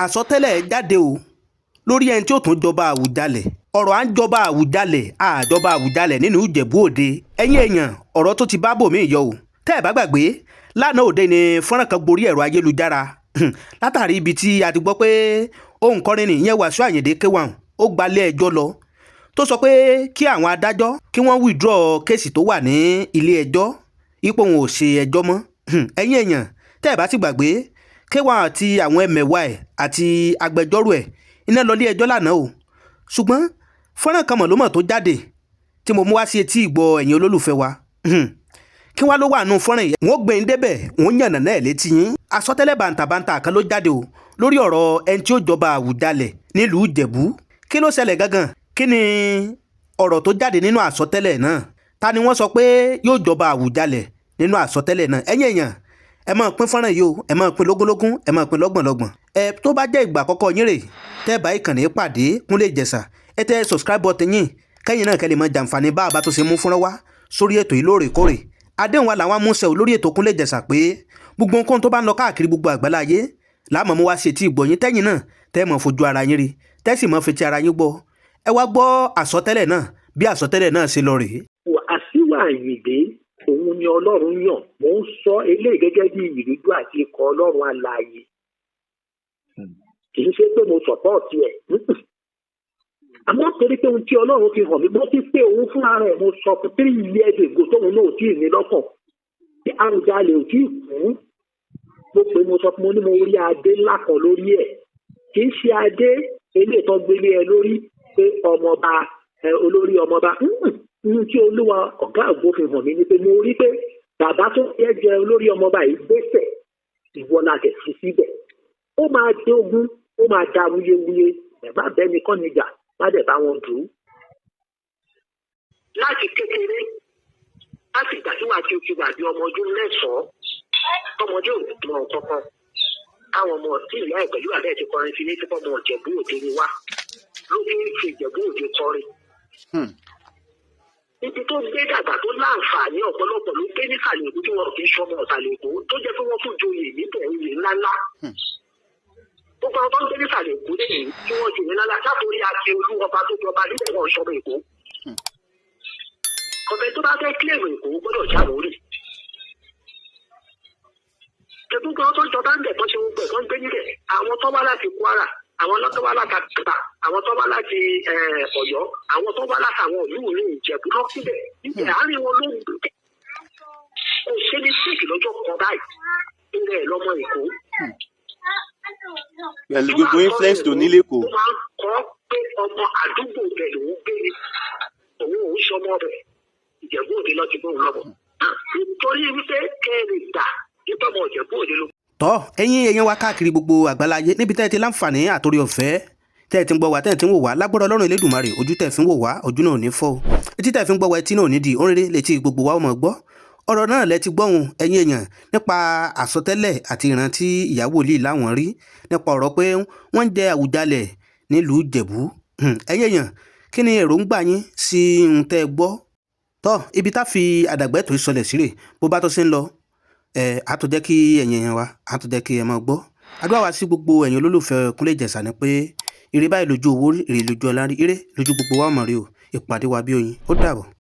àsọtẹ́lẹ̀ jáde o lórí ẹni tí ó tún jọba Àwùjalẹ̀. ọ̀rọ̀ à ń jọba Àwùjalẹ̀ àjọba Àwùjalẹ̀ nínú Ìjẹ̀bú Òde. ẹ̀yin èèyàn, ọ̀rọ̀ tó ti bá bòmí yọ o. tẹ́ ẹ̀ bá gbàgbé, lánàá òde ni fọ́nrán kan gborí ẹ̀rọ ayélujára látàrí ibi tí a ti gbọ́ pé òǹkọrin nìyẹn Wasiu Ayinde K1 ó gbalé ẹjọ́ lọ tó sọ pé kí àwọn adájọ́ kí wọ́n withdraw kéèsì tó wà ní ilé ẹjọ́, ipò wọn ò ṣe ẹjọ́ mọ́. ẹ̀yin èèyàn, tẹ́ ẹ̀ bá ti gbàgbé, K1 àti àwọn ẹmẹ̀wà ẹ̀ àti agbẹjọ́rò ẹ̀ iná lọ ilé ẹjọ́ lánàá o. ṣùgbọ́n fọ́nrán kan mọ̀lómọ̀ tó jáde tí mo mú wá sí etí ìgbọ́ ẹ̀yin olólùfẹ́ wa, kí wá ló wà nù fọ́nrán yìí. wọ́n gbé yín débẹ̀, wọ́n yànnà náà létí yín. àsọtẹ́lẹ̀ bàǹtàbàǹtà kan ló jáde o lórí ọ̀rọ̀ ẹni tí ó jọba Àwùjalẹ̀ nílùú Ìjẹ̀bú. kí ló ṣẹlẹ̀ gangan? kí ni ọ̀rọ̀ tó jáde nínú àsọtẹ́lẹ̀ náà? ta ni wọ́n sọ pé yóò jọba Àwùjalẹ̀ nínú àsọtẹ́lẹ̀ náà? ẹ̀yin èèyàn, ẹ máa pín fọ́nrán yìí o, ẹ máa pín lógúnlógún, ẹ máa pín lọ́gbọ̀nlọ́gbọ̀n. tó bá jẹ́ ìgbà àkọ́kọ́ yín rèé tẹ́ bá ìkànnì pàdé Kúnlé Ìjẹ̀ṣà, ẹ tẹ subscribe button yín kẹ́yìn náà kẹ́ lè máa jàǹfààní bá àbá tó ṣe mú fúnra wá sórí ètò yìí lóòrèkóòrè. àdéhùn wa làwọn amúṣẹ́ lórí ètò Kúnlé Ìjẹ̀ṣà pé gbogbo nǹkan tó bá ń lọ káàkiri gbogbo àgbáláyé láàmú mú wá sí etí ìgbọ̀nyín tẹ́yìn náà tẹ́ mọ̀ fojú ara yín rí tẹ́ sì mọ̀ fetí ara yín gbọ́. ẹ wá gbọ́ àsọtẹ́lẹ̀ náà bí àsọtẹ́lẹ̀ náà ṣe lọ rèé. Wasiu Ayinde òun ni Ọlọ́run yàn. Mò ń sọ eléyìí gẹ́gẹ́ bí ìrújú àti ikọ̀ Ọlọ́run alààyè. Kì í ṣe pé mo sọ̀pọ̀ọ̀tì ẹ̀. Àmọ́ torí pé ohun tí Ọlọ́run fi hàn mí, mo ti pé òun fúnra rẹ̀, mo sọ fún 3 years ago tóun náà ò tí ì ní lọ́kàn. Tí Àwùjalẹ̀ ò tí ì kú. Mo pè mo sọ fún mo ní mo rí adé ńlá kan lórí ẹ̀. Kì í ṣe adé eléyìí tó gbélé ẹ lórí pé ọmọọba olórí ọmọọba. Ní tí Olúwa ọ̀gá àgbo fi hàn mí ni pé mo rí pé bàbá tó yẹ jẹ olórí ọmọọba yìí gbèsè ìwọ la kẹ̀ sí síbẹ̀. Ó máa dé ogun, ó máa da wuyewuye, ẹ̀bá bẹ́ẹ̀ ni kọ́ níjà má dẹ̀ bá wọn dùn. Láti kékeré, láti ìgbà tí wàá ti o ti wà bí ọmọ ọdún mẹ́sàn-án, tọmọdé ò mọ kankan. Káwọn ọmọ tí ìyá ẹ̀ pẹ̀lú àbẹ́ ti kọrin sí ní tí ọmọ Ìjẹ̀bú Òde ni wá ló fi ń fi Ìjẹ̀bú Òde kọrin. Ibi tó gbé dàgbà tó láǹfààní ọ̀pọ̀lọpọ̀ ló gbé nísàlẹ̀ Èkó tí wọn kì í ṣọmọ ọ̀sàlẹ̀ Èkó tó jẹ́ pé wọ́n tún joyè níbẹ̀ oyè ńláńlá. Gbogbo àwọn tó ń gbé nísàlẹ̀ Èkó lẹ́yìn tí wọ́n joyè ńláńlá látòrí àti olú ọba tó jọba níbẹ̀ wọn ṣọmọ Èkó. Ọ̀bẹ tó bá fẹ́ kílèmù Èkó gbọ́dọ̀ jáwórì. Ẹ̀gbọ́n kan tó jọba ń bẹ̀ tó ṣe gbogbo ẹ̀ tó ń gbé níbẹ̀, àwọn tó wá láti Kwara, àwọn tó wá láti Àtìbà, àwọn tó wá láti Ọ̀yọ́, àwọn tó wá láti àwọn ìlú ní Ìjẹ̀bú lọ síbẹ̀. Níbẹ̀ àárín wọn ló ń gbé. Kò ṣe ní síìkì lọ́jọ́ kan báyìí. Ilẹ̀ lọ́mọ Èkó. Pẹ̀lú gbogbo influence tó nílé kò. Ó máa ń kọ́ pé ọmọ àdúgbò bẹ̀ lòún gbé ni. Òun ò ń ṣọmọ bẹ̀. Ìjẹ̀bú Òde lọ ti gbóhùn lọ́bọ̀. Nítorí wípé kẹ́rin gbà nítorí Ìjẹ̀bú Òde ló. tọ́ ẹ̀yin èèyàn wa káàkiri gbogbo àgbáláyé níbi tẹ́ ẹ ti láǹfààní àtòrí ọ̀fẹ́ tẹ́ ẹ ti ń gbọ́ wá tẹ́ ẹ ti ń wò wá lágbára Ọlọ́run Elédùmarè, ojú tẹ́ ẹ fi ń wò wá ojú náà ò ní fọ́ o, etí tẹ́ ẹ fi ń gbọ́ wá etí náà ò ní di òǹrere létí gbogbo wa ó mọ̀ gbọ́. ọ̀rọ̀ náà lẹ ti gbọ́hùn ẹ̀yin èèyàn nípa àsọtẹ́lẹ̀ àti ìran tí ìyá wòlíì láwọn rí nípa ọ̀rọ̀ pé wọ́n ń jẹ Àwùjalẹ̀ nílùú Ìjẹ̀bú. ẹ̀yin èèyàn, kí ni èròǹgbà yín sí ohun tẹ́ ẹ gbọ́? tọ́ ibi tá fi àdàgbẹ́ tó sọlẹ̀ sí rè bó bá tó ṣe ń lọ a tó jẹ́ kí ẹ̀yin èèyàn wa a tó jẹ́ kí ẹ máa gbọ́. àdúrà wa sí gbogbo ẹ̀yin olólùfẹ́ Kúnlé Ìjẹ̀ṣà ni pé ire báyìí lójú owó rí, ire lójú ọlá rí, ire lójú gbogbo wa mọ̀ rí o. ìpàdé wa bí oyin, ó dàbọ̀.